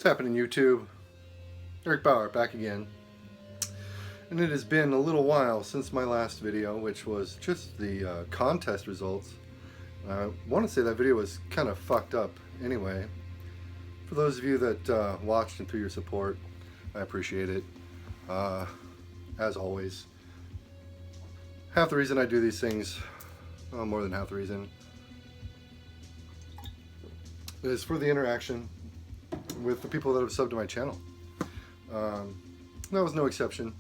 What's happening, YouTube? Eric Bauer back again. And it has been a little while since my last video, which was just the contest results. I want to say that video was kind of fucked up anyway. For those of you that watched and through your support, I appreciate it. As always. Half the reason I do these things, well, more than half the reason, is for the interaction with the people that have subbed to my channel. That was no exception.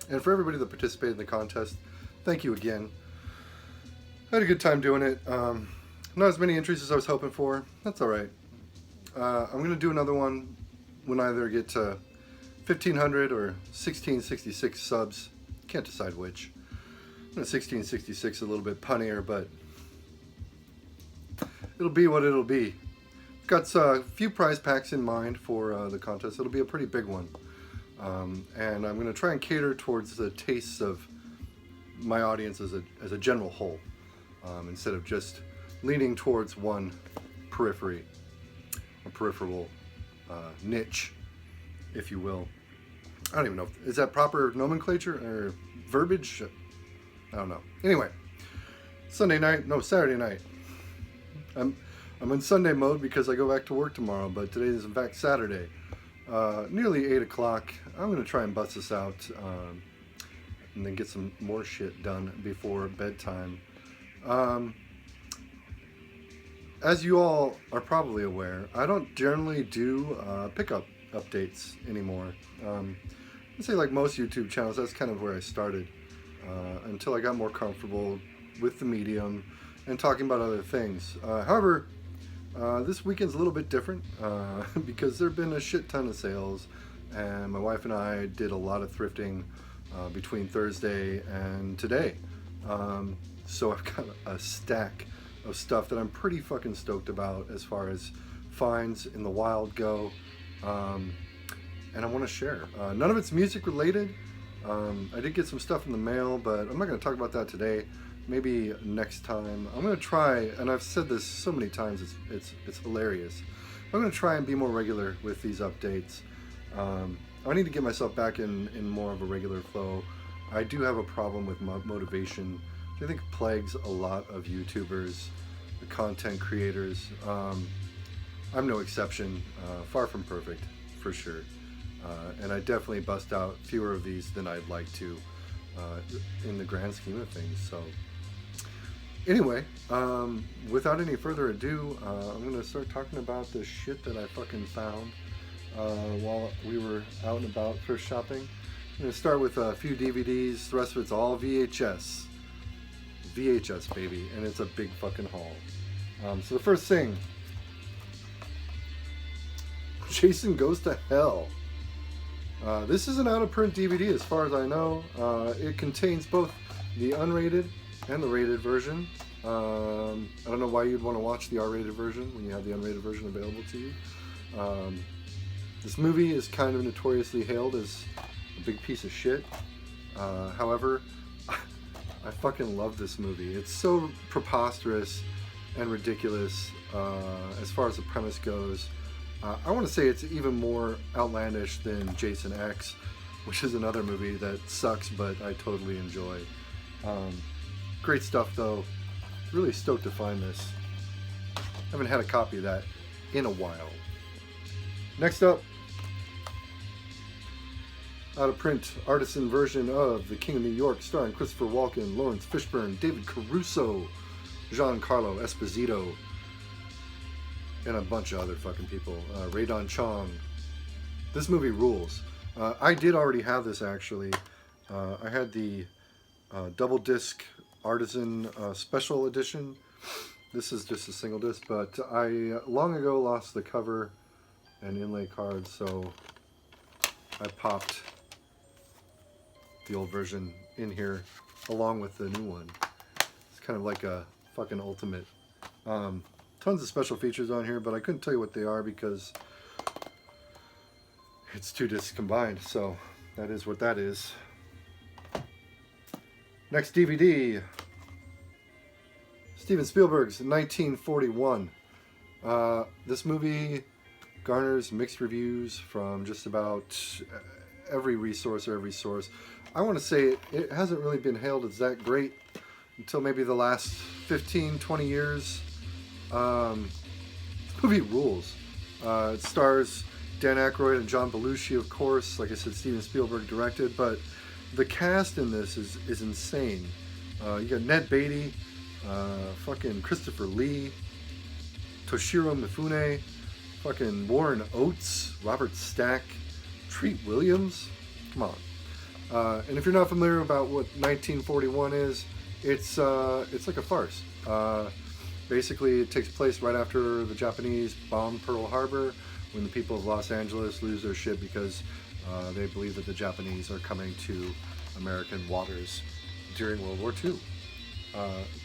And for everybody that participated in the contest, thank you again. I had a good time doing it. Not as many entries as I was hoping for. That's alright. I'm going to do another one when I either get to 1500 or 1666 subs. Can't decide which. 1666 is a little bit punnier, but it'll be what it'll be. Got a few prize packs in mind for the contest. It'll be a pretty big one. And I'm going to try and cater towards the tastes of my audience as a general whole, instead of just leaning towards one periphery, or peripheral niche, if you will. I don't even know. Is that proper nomenclature or verbiage? I don't know. Anyway, Saturday night. I'm in Sunday mode because I go back to work tomorrow, but today is in fact Saturday. Nearly 8 o'clock. I'm going to try and bust this out and then get some more shit done before bedtime. As you all are probably aware, I don't generally do pickup updates anymore. I'd say like most YouTube channels, that's kind of where I started until I got more comfortable with the medium and talking about other things. However, this weekend's a little bit different because there have been a shit ton of sales, and my wife and I did a lot of thrifting between Thursday and today. So I've got a stack of stuff that I'm pretty fucking stoked about as far as finds in the wild go, and I want to share. None of it's music related. I did get some stuff in the mail, but I'm not going to talk about that today. Maybe next time. I'm going to try, and I've said this so many times, it's hilarious. I'm going to try and be more regular with these updates. I need to get myself back in more of a regular flow. I do have a problem with motivation, which I think plagues a lot of YouTubers, the content creators. I'm no exception, far from perfect, for sure. And I definitely bust out fewer of these than I'd like to in the grand scheme of things. So anyway, without any further ado, I'm going to start talking about the shit that I fucking found while we were out and about thrift shopping. I'm going to start with a few DVDs. The rest of it's all VHS. VHS, baby. And it's a big fucking haul. So the first thing, Jason Goes to Hell. This is an out-of-print DVD as far as I know. It contains both the unrated and the rated version. I don't know why you'd want to watch the R-rated version when you have the unrated version available to you. This movie is kind of notoriously hailed as a big piece of shit. However, I fucking love this movie. It's so preposterous and ridiculous as far as the premise goes. I want to say it's even more outlandish than Jason X, which is another movie that sucks, but I totally enjoy. Great stuff, though. Really stoked to find this. Haven't had a copy of that in a while. Next up, out-of-print artisan version of The King of New York, starring Christopher Walken, Lawrence Fishburne, David Caruso, Giancarlo Esposito, and a bunch of other fucking people. Rae-Dawn Chong. This movie rules. I did already have this, actually. I had the double disc artisan special edition. This is just a single disc, but I long ago lost the cover and inlay cards, so I popped the old version in here along with the new one. It's kind of like a fucking ultimate. Tons of special features on here, but I couldn't tell you what they are because it's 2 discs combined, so that is what that is. Next DVD, Steven Spielberg's 1941. This movie garners mixed reviews from just about every resource or every source. I want to say it hasn't really been hailed as that great until maybe the last 15, 20 years. This movie rules. It stars Dan Aykroyd and John Belushi, of course. Like I said, Steven Spielberg directed, but the cast in this is insane. You got Ned Beatty, fucking Christopher Lee, Toshiro Mifune, fucking Warren Oates, Robert Stack, Treat Williams. Come on. And if you're not familiar about what 1941 is, it's like a farce. Basically, it takes place right after the Japanese bombed Pearl Harbor, when the people of Los Angeles lose their shit because they believe that the Japanese are coming to American waters during World War II.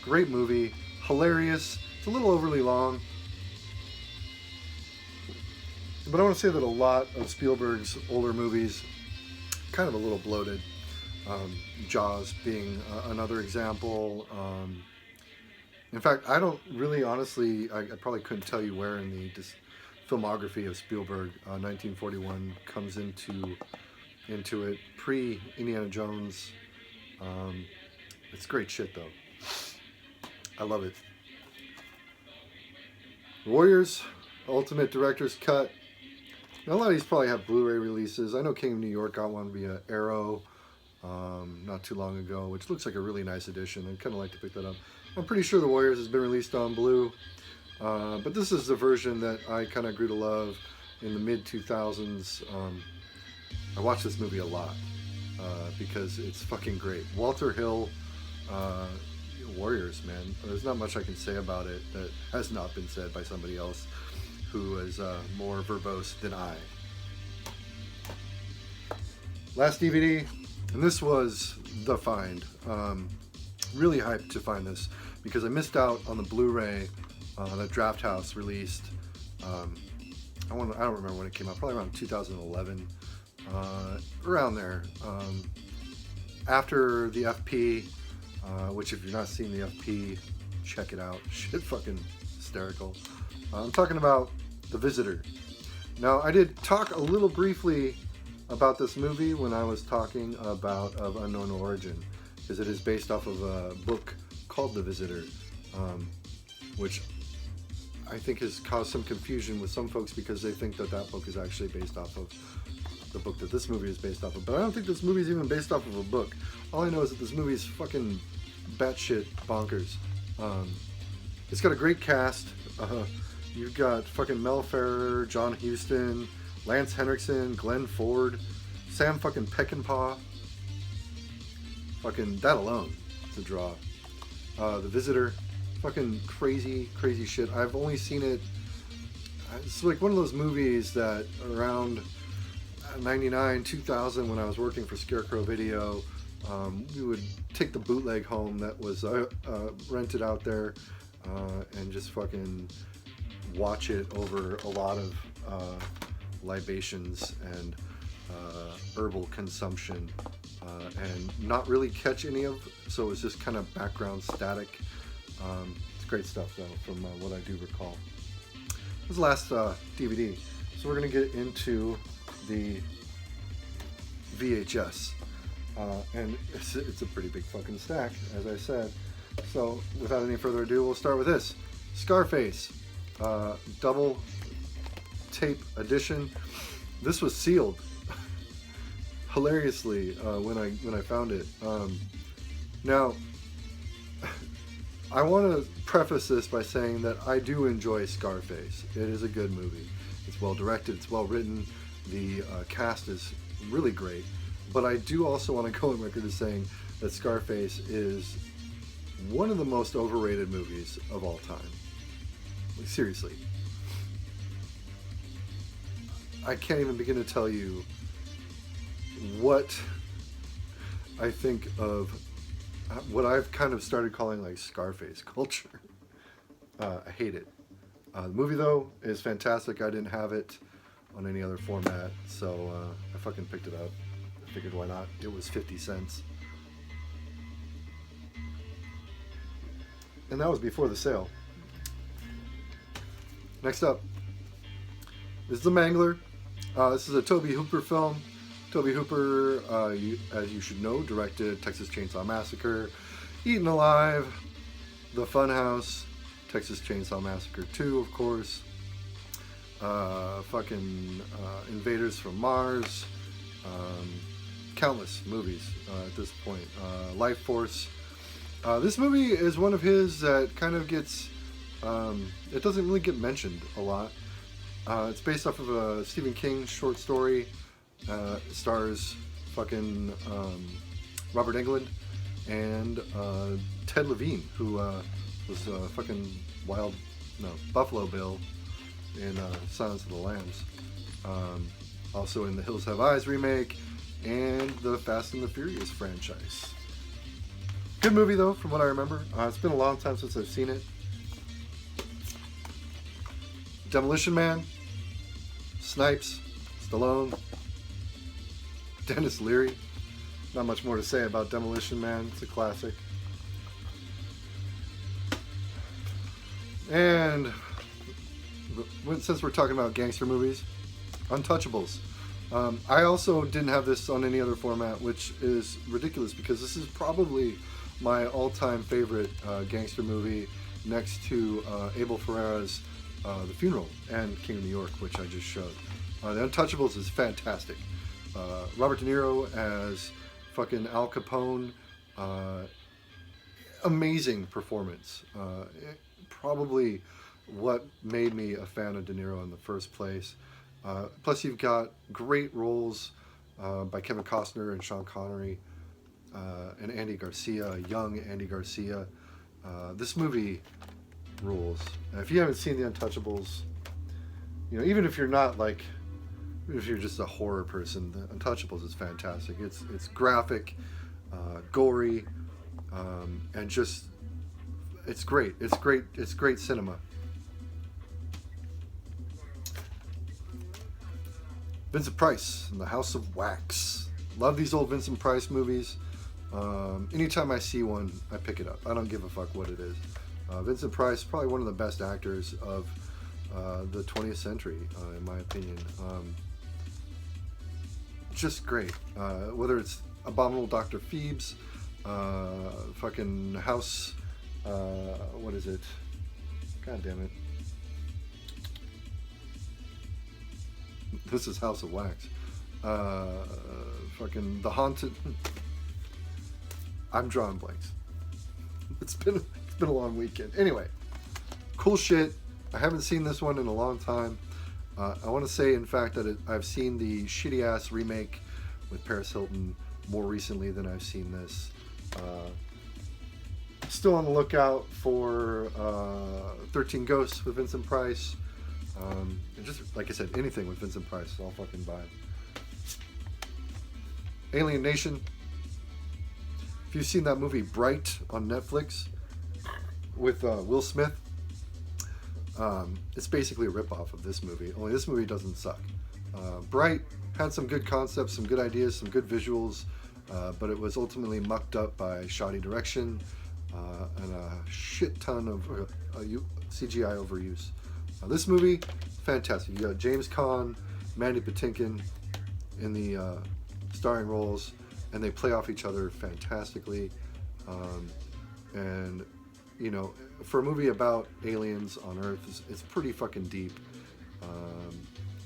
Great movie, hilarious. It's a little overly long, but I want to say that a lot of Spielberg's older movies kind of a little bloated. Jaws being another example. In fact, I don't really, honestly, I probably couldn't tell you where in the filmography of Spielberg 1941 comes into it. Pre Indiana Jones. It's great shit though. I love it. Warriors, Ultimate Director's Cut. Now, a lot of these probably have Blu-ray releases. I know King of New York got one via Arrow not too long ago, which looks like a really nice edition. I'd kind of like to pick that up. I'm pretty sure The Warriors has been released on Blue, but this is the version that I kind of grew to love in the mid-2000s. I watched this movie a lot because it's fucking great. Walter Hill, Warriors, man. There's not much I can say about it that has not been said by somebody else who is more verbose than I. Last DVD, and this was the find. Really hyped to find this because I missed out on the Blu-ray that Draft House released. I don't remember when it came out, probably around 2011, around there. After the FP, which if you're not seeing the FP, check it out. Shit fucking hysterical. I'm talking about The Visitor. Now, I did talk a little briefly about this movie when I was talking about Of Unknown Origin, because it is based off of a book called The Visitor, which I think has caused some confusion with some folks because they think that that book is actually based off of the book that this movie is based off of. But I don't think this movie is even based off of a book. All I know is that this movie is fucking batshit bonkers. It's got a great cast. You've got fucking Mel Ferrer, John Huston, Lance Henriksen, Glenn Ford, Sam fucking Peckinpah. Fucking that alone is a draw. The Visitor, fucking crazy shit. I've only seen it. It's like one of those movies that around 99, 2000, when I was working for Scarecrow Video, we would take the bootleg home that was rented out there and just fucking watch it over a lot of libations and herbal consumption. And not really catch any of, so it was just kind of background static. It's great stuff though, from what I do recall. This is the last DVD, so we're going to get into the VHS, and it's a pretty big fucking stack, as I said. So without any further ado, we'll start with this Scarface double tape edition. This was sealed. Hilariously, when I found it. Now, I want to preface this by saying that I do enjoy Scarface. It is a good movie. It's well directed. It's well written. The cast is really great. But I do also want to go on record as saying that Scarface is one of the most overrated movies of all time. Like, seriously. I can't even begin to tell you what I think of what I've kind of started calling like Scarface culture. I hate it. The movie though is fantastic. I didn't have it on any other format, so I fucking picked it up. I figured why not? It was 50 cents. And that was before the sale. Next up, is The Mangler. This is a Tobe Hooper film. Tobe Hooper, as you should know, directed Texas Chainsaw Massacre, Eaten Alive, The Funhouse, Texas Chainsaw Massacre 2, of course, Invaders from Mars, countless movies at this point. Life Force. This movie is one of his that kind of gets, it doesn't really get mentioned a lot. It's based off of a Stephen King short story. Stars Robert Englund and Ted Levine, who was Buffalo Bill in Silence of the Lambs. Also in the Hills Have Eyes remake and the Fast and the Furious franchise. Good movie though, from what I remember. It's been a long time since I've seen it. Demolition Man, Snipes, Stallone, Dennis Leary. Not much more to say about Demolition Man. It's a classic. And since we're talking about gangster movies, Untouchables. I also didn't have this on any other format, which is ridiculous because this is probably my all-time favorite gangster movie, next to Abel Ferrara's The Funeral and King of New York, which I just showed. The Untouchables is fantastic. Robert De Niro as fucking Al Capone. Amazing performance. Probably what made me a fan of De Niro in the first place. Plus you've got great roles by Kevin Costner and Sean Connery and Andy Garcia, young Andy Garcia. This movie rules. And if you haven't seen The Untouchables, even if you're not if you're just a horror person, The Untouchables is fantastic. It's graphic, gory, and just it's great. It's great cinema. Vincent Price and The House of Wax. Love these old Vincent Price movies. Anytime I see one, I pick it up. I don't give a fuck what it is. Vincent Price, probably one of the best actors of the 20th century, in my opinion. Just great. Whether it's Abominable Dr. Phoebes, fucking House, what is it? God damn it. This is House of Wax. Fucking The Haunted. I'm drawing blanks. It's been a long weekend. Anyway, cool shit. I haven't seen this one in a long time. I want to say, in fact, that I've seen the shitty-ass remake with Paris Hilton more recently than I've seen this. Still on the lookout for 13 Ghosts with Vincent Price. And just, like I said, anything with Vincent Price, I'll fucking buy. Alien Nation. If you've seen that movie Bright on Netflix with Will Smith, it's basically a ripoff of this movie, only this movie doesn't suck. Bright had some good concepts, some good ideas, some good visuals, but it was ultimately mucked up by shoddy direction and a shit ton of CGI overuse. This movie, fantastic. You got James Caan, Mandy Patinkin in the starring roles, and they play off each other fantastically. And for a movie about aliens on Earth, it's pretty fucking deep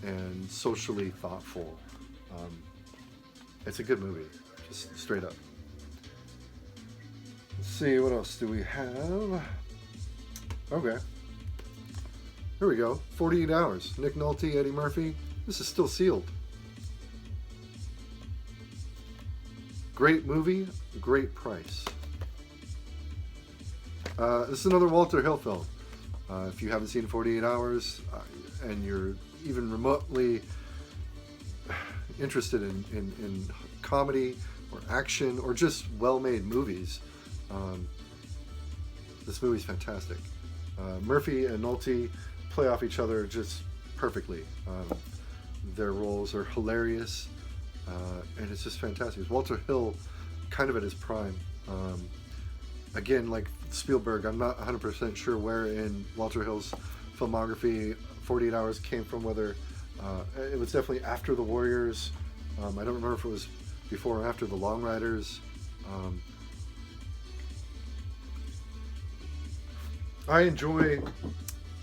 and socially thoughtful. It's a good movie, just straight up. Let's see, what else do we have? Okay. Here we go. 48 Hours. Nick Nolte, Eddie Murphy. This is still sealed. Great movie, great price. This is another Walter Hill film. If you haven't seen 48 Hours and you're even remotely interested in comedy or action or just well-made movies, this movie's fantastic. Murphy and Nolte play off each other just perfectly. Their roles are hilarious, and it's just fantastic. It's Walter Hill kind of at his prime. Again, like Spielberg, I'm not 100% sure where in Walter Hill's filmography 48 Hours came from, whether It was definitely after the Warriors. I don't remember if it was before or after the Long Riders. I enjoy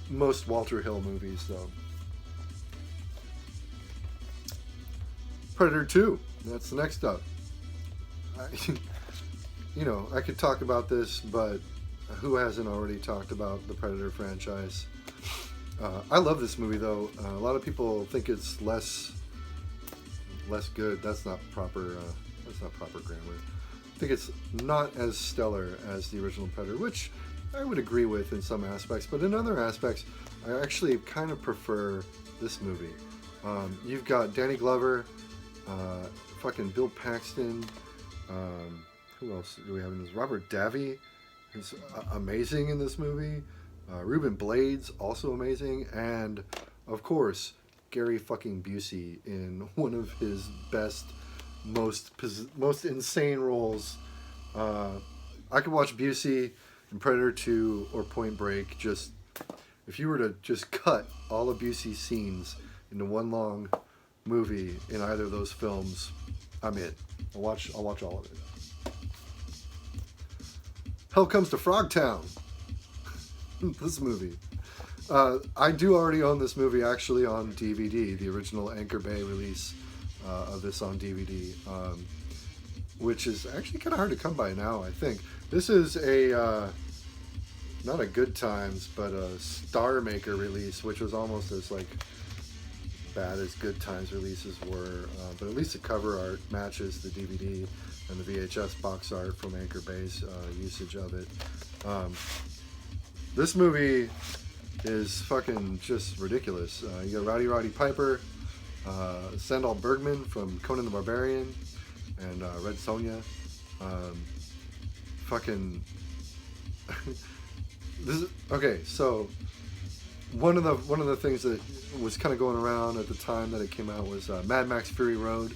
most Walter Hill movies, though. Predator 2, that's the next up. I could talk about this, but who hasn't already talked about the Predator franchise? I love this movie, though. A lot of people think it's less good. That's not proper. That's not proper grammar. I think it's not as stellar as the original Predator, which I would agree with in some aspects, but in other aspects, I actually kind of prefer this movie. You've got Danny Glover, fucking Bill Paxton. Who else do we have in this? Robert Davi is amazing in this movie. Ruben Blades, also amazing. And, of course, Gary fucking Busey in one of his best, most insane roles. I could watch Busey in Predator 2 or Point Break. Just, if you were to just cut all of Busey's scenes into one long movie in either of those films, I'm in. I'll watch all of it. Hell Comes to Frogtown. This movie. I do already own this movie actually on DVD, the original Anchor Bay release of this on DVD, which is actually kind of hard to come by now, I think. This is a, not a Good Times, but a Star Maker release, which was almost as like bad as Good Times releases were, but at least the cover art matches the DVD and the VHS box art from Anchor Bay's usage of it. This movie is fucking just ridiculous. You got Rowdy Piper, Sandal Bergman from Conan the Barbarian, and Red Sonja. Fucking this is okay. So one of the things that was kind of going around at the time that it came out was Mad Max Fury Road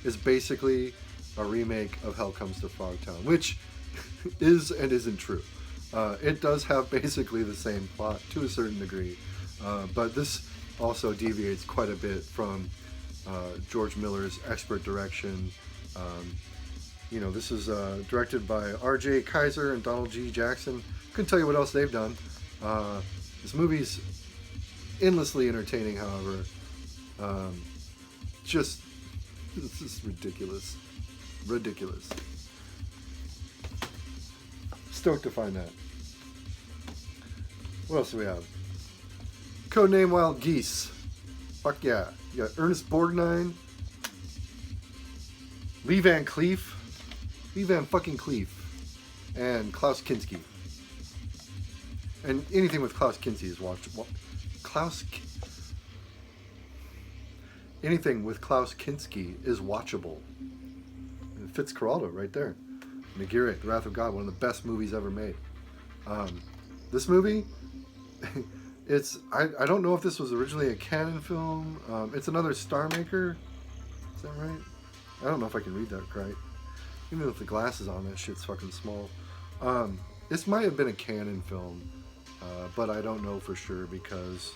is basically a remake of Hell Comes to Frogtown, which is and isn't true. It does have basically the same plot to a certain degree, but this also deviates quite a bit from George Miller's expert direction. This is directed by R.J. Kaiser and Donald G. Jackson. Couldn't tell you what else they've done. This movie's endlessly entertaining, however. This is ridiculous. Ridiculous. Stoked to find that. What else do we have? Codename Wild Geese. Fuck yeah. You got Ernest Borgnine, Lee Van fucking Cleef, and Klaus Kinski. And anything with Klaus Kinski is watchable. Anything with Klaus Kinski is watchable. And Fitzcarraldo right there. Nagiri, The Wrath of God, one of the best movies ever made. This movie, I don't know if this was originally a canon film. It's another Star Maker. Is that right? I don't know if I can read that right. Even with the glasses on, that shit's fucking small. This might have been a canon film, but I don't know for sure because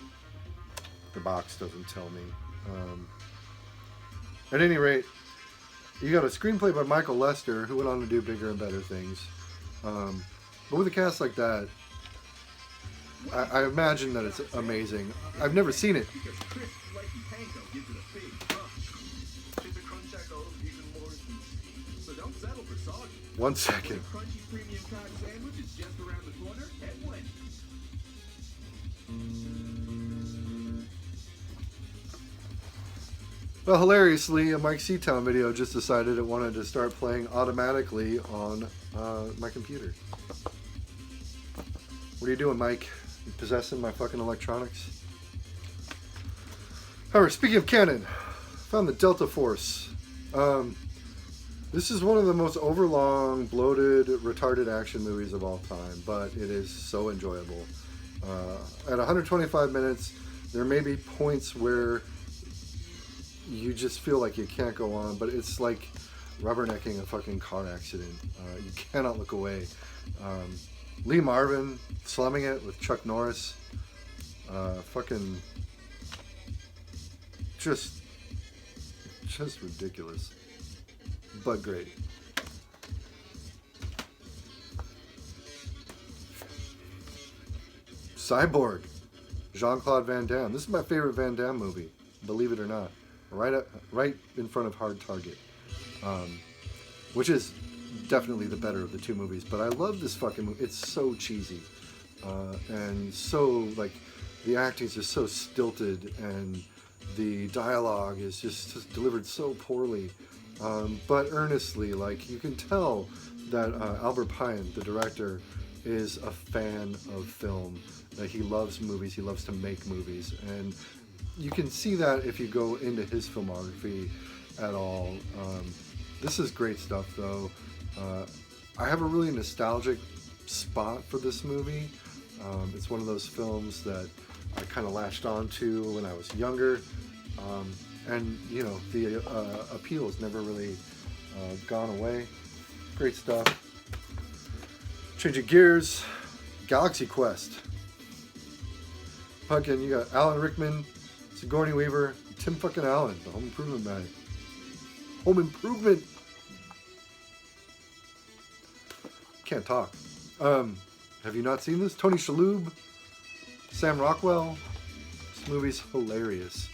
the box doesn't tell me. At any rate, you got a screenplay by Michael Lester, who went on to do bigger and better things. But with a cast like that, I imagine that it's amazing. I've never seen it. One second. Well, hilariously, a Mike Seatown video just decided it wanted to start playing automatically on my computer. What are you doing, Mike? You possessing my fucking electronics? However, speaking of canon, found the Delta Force. This is one of the most overlong, bloated, retarded action movies of all time, but it is so enjoyable. At 125 minutes, there may be points where you just feel like you can't go on, but it's like rubbernecking a fucking car accident. You cannot look away. Lee Marvin slumming it with Chuck Norris. Fucking just ridiculous, but great. Cyborg, Jean-Claude Van Damme. This is my favorite Van Damme movie, believe it or not. Right in front of Hard Target, which is definitely the better of the two movies. But I love this fucking movie. It's so cheesy, and so like the acting is just so stilted, and the dialogue is just delivered so poorly, but earnestly. Like you can tell that Albert Pine, the director, is a fan of film. That he loves movies. He loves to make movies, and you can see that if you go into his filmography at all. This is great stuff, though. I have a really nostalgic spot for this movie. It's one of those films that I kind of latched onto when I was younger, and you know the appeal has never really gone away. Great stuff. Changing gears, Galaxy Quest. Fucking, you got Alan Rickman, Sigourney Weaver, Tim fucking Allen, the Home Improvement man. Home Improvement. Can't talk. Have you not seen this? Tony Shalhoub, Sam Rockwell. This movie's hilarious.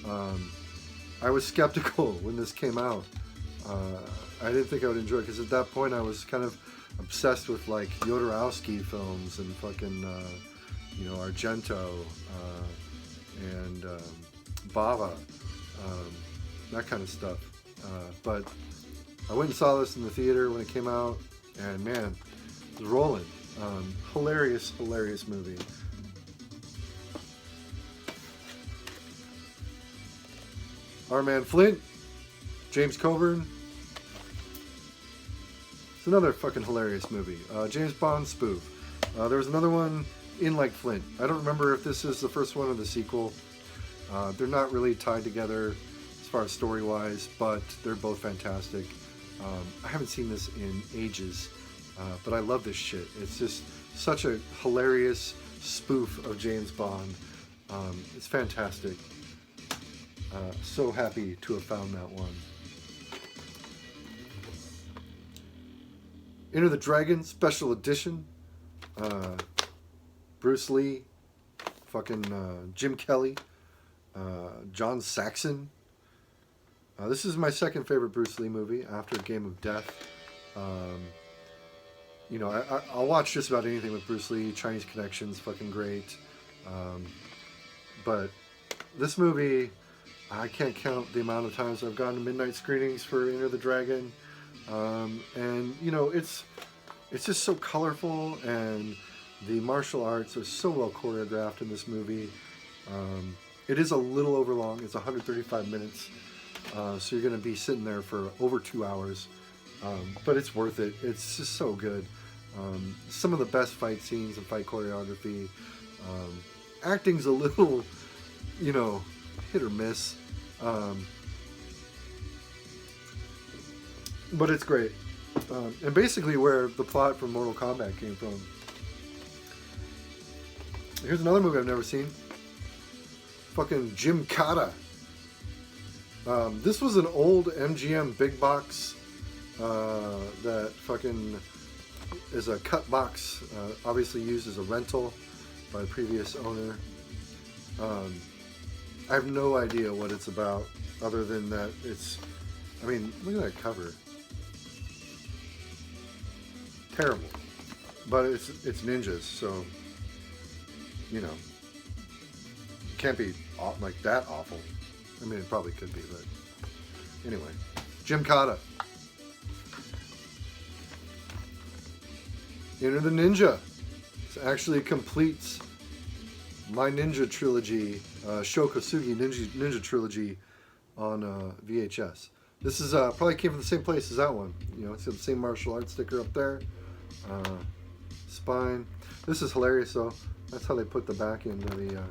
I was skeptical when this came out. I didn't think I would enjoy it because at that point I was kind of obsessed with like Jodorowsky films and fucking Argento and Bava, that kind of stuff. But I went and saw this in the theater when it came out, and man, it was rolling. Hilarious movie. Our man Flint, James Coburn. It's another fucking hilarious movie. James Bond spoof. There was another one in like Flint. I don't remember if this is the first one or the sequel. They're not really tied together as far as story-wise, but they're both fantastic. I haven't seen this in ages, but I love this shit. It's just such a hilarious spoof of James Bond. It's fantastic. So happy to have found that one. Enter the Dragon Special Edition. Bruce Lee, fucking Jim Kelly, John Saxon. This is my second favorite Bruce Lee movie after Game of Death. I'll watch just about anything with Bruce Lee. Chinese Connection's fucking great. But this movie, I can't count the amount of times I've gone to midnight screenings for Enter the Dragon. And it's just so colorful, and the martial arts are so well choreographed in this movie. It is a little over long. It's 135 minutes. So you're going to be sitting there for over 2 hours. But it's worth it. It's just so good. Some of the best fight scenes and fight choreography. Acting's a little, hit or miss. But it's great. And basically where the plot from Mortal Kombat came from. Here's another movie I've never seen. Fucking Gymkata. This was an old MGM big box that fucking is a cut box, obviously used as a rental by the previous owner. I have no idea what it's about other than that look at that cover. Terrible. But it's ninjas, so can't be like that awful. I mean, it probably could be, but anyway. Gymkata. Enter the Ninja. This actually completes my Ninja trilogy, Shokasugi Ninja trilogy on VHS. This is probably came from the same place as that one. It's got the same martial arts sticker up there. Spine. This is hilarious though. That's how they put the back into the...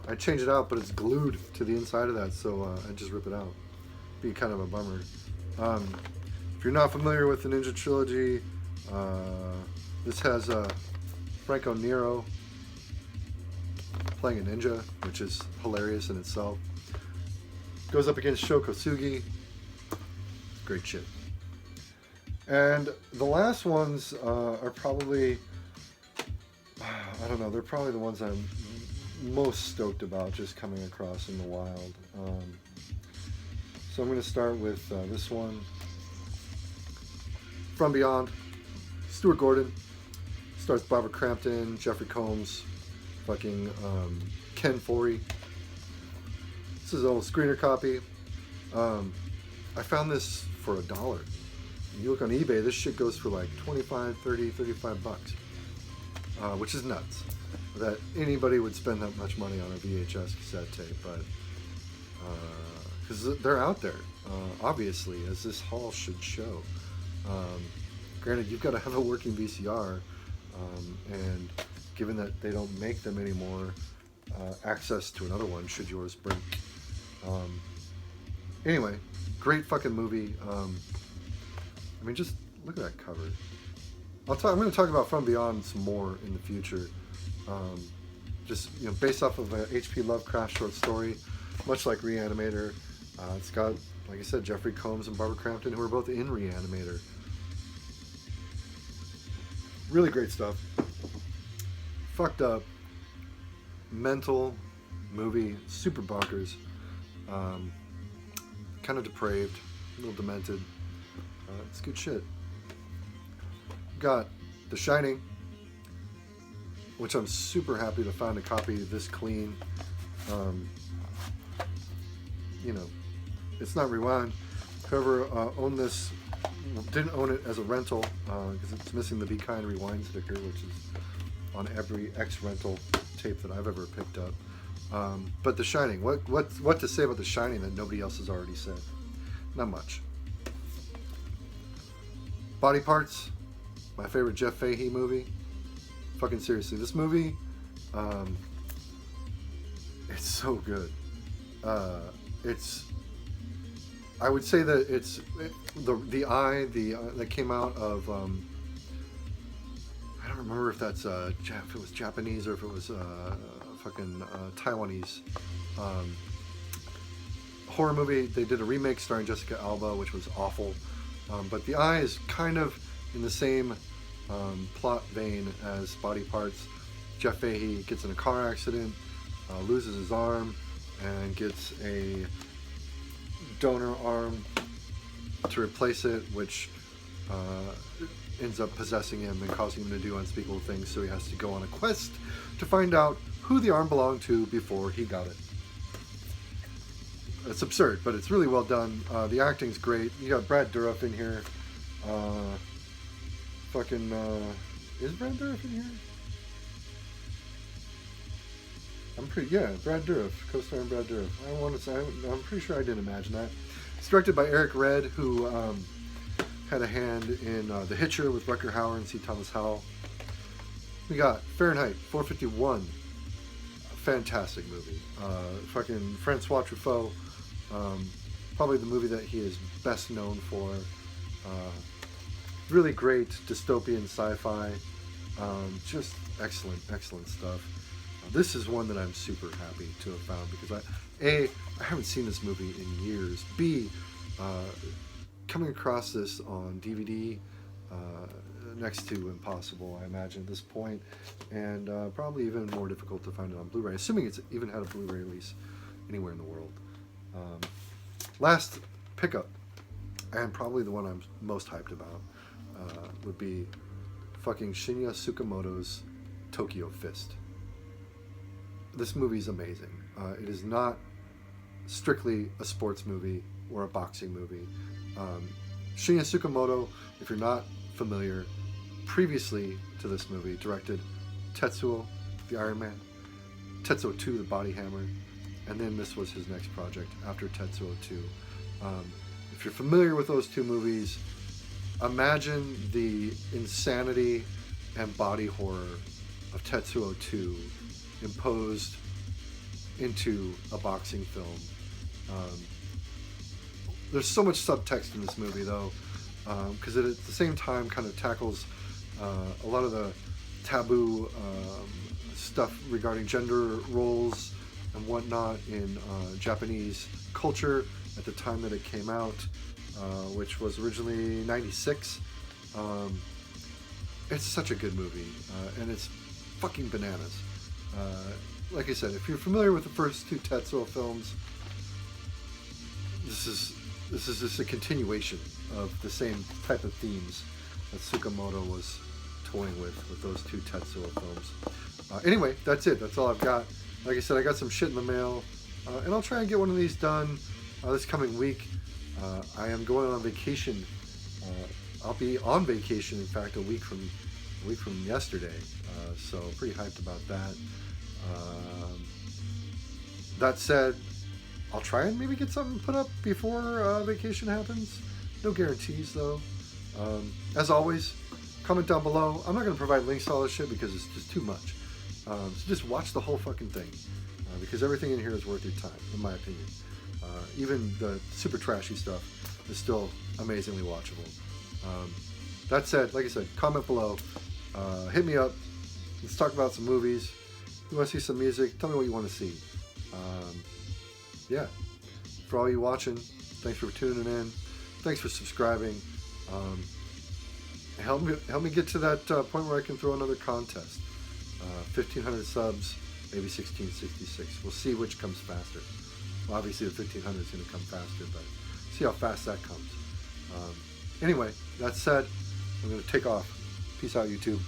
I change it out, but it's glued to the inside of that, so I just rip it out. Be kind of a bummer. If you're not familiar with the Ninja trilogy, this has Franco Nero playing a ninja, which is hilarious in itself. Goes up against Sho Kosugi. Great shit. And the last ones are probably, I don't know, they're probably the ones I'm most stoked about just coming across in the wild. So I'm going to start with this one. From Beyond. Stuart Gordon. Stars Barbara Crampton, Jeffrey Combs, fucking Ken Foree. This is an old screener copy. I found this for $1. You look on eBay, this shit goes for like 25, 30, 35 bucks. Which is nuts. That anybody would spend that much money on a VHS cassette tape, but because they're out there, obviously, as this haul should show. Granted, you've got to have a working VCR, and given that they don't make them anymore, access to another one should yours break. Anyway, great fucking movie. I mean, just look at that cover. I'm going to talk about From Beyond some more in the future. Just, you know, based off of a H.P. Lovecraft short story, much like Reanimator. It's got, like I said, Jeffrey Combs and Barbara Crampton, who are both in Reanimator. Really great stuff. Fucked up, mental movie, super bonkers. Kind of depraved, a little demented. It's good shit. Got The Shining, which I'm super happy to find a copy this clean. You know, it's not rewound. Whoever owned this didn't own it as a rental because it's missing the Be Kind Rewind sticker, which is on every X-rental tape that I've ever picked up. But The Shining, what to say about The Shining that nobody else has already said? Not much. Body Parts, my favorite Jeff Fahey movie. Fucking seriously, this movie, it's so good. I would say that it's the eye that came out of I don't remember if that's if it was Japanese or if it was fucking Taiwanese horror movie. They did a remake starring Jessica Alba, which was awful. But The Eye is kind of in the same plot vein as Body Parts. Jeff Fahey gets in a car accident, loses his arm, and gets a donor arm to replace it, which ends up possessing him and causing him to do unspeakable things, so he has to go on a quest to find out who the arm belonged to before he got it. It's absurd, but it's really well done. The acting's great. You got Brad Dourif in here. Is Brad Dourif in here? Brad Dourif, co-starring Brad Dourif. I'm pretty sure I didn't imagine that. It's directed by Eric Red, who had a hand in The Hitcher with Rutger Hauer and C. Thomas Howell. We got Fahrenheit 451. Fantastic movie. Fucking Francois Truffaut. Probably the movie that he is best known for. Really great dystopian sci-fi. Just excellent stuff. This is one that I'm super happy to have found because I haven't seen this movie in years. B, coming across this on DVD, next to impossible, I imagine, at this point, and probably even more difficult to find it on Blu-ray, assuming it's even had a Blu-ray release anywhere in the world. Last pickup, and probably the one I'm most hyped about, would be fucking Shinya Tsukamoto's Tokyo Fist. This movie's amazing. It is not strictly a sports movie or a boxing movie. Shinya Tsukamoto, if you're not familiar, previously to this movie, directed Tetsuo, the Iron Man, Tetsuo 2, the Body Hammer, and then this was his next project after Tetsuo 2. If you're familiar with those two movies, imagine the insanity and body horror of Tetsuo 2 imposed into a boxing film. There's so much subtext in this movie, though, because it at the same time kind of tackles a lot of the taboo stuff regarding gender roles and whatnot in Japanese culture at the time that it came out, which was originally '96. It's such a good movie, and it's fucking bananas. Like I said, if you're familiar with the first two Tetsuo films, this is just a continuation of the same type of themes that Tsukamoto was toying with those two Tetsuo films. Anyway, that's it. That's all I've got. Like I said, I got some shit in the mail, and I'll try and get one of these done this coming week. I am going on vacation. I'll be on vacation, in fact, a week from yesterday. So pretty hyped about that. That said, I'll try and maybe get something put up before vacation happens. No guarantees, though. As always, comment down below. I'm not going to provide links to all this shit because it's just too much. So just watch the whole fucking thing, because everything in here is worth your time, in my opinion. Even the super trashy stuff is still amazingly watchable. That said, like I said, comment below. Hit me up. Let's talk about some movies. If you want to see some music, tell me what you want to see. Yeah. For all you watching, thanks for tuning in. Thanks for subscribing. Help me get to that point where I can throw another contest. 1,500 subs, maybe 1,666. We'll see which comes faster. Well, obviously the 1,500 is going to come faster, but see how fast that comes. Anyway, that said, I'm going to take off. Peace out, YouTube.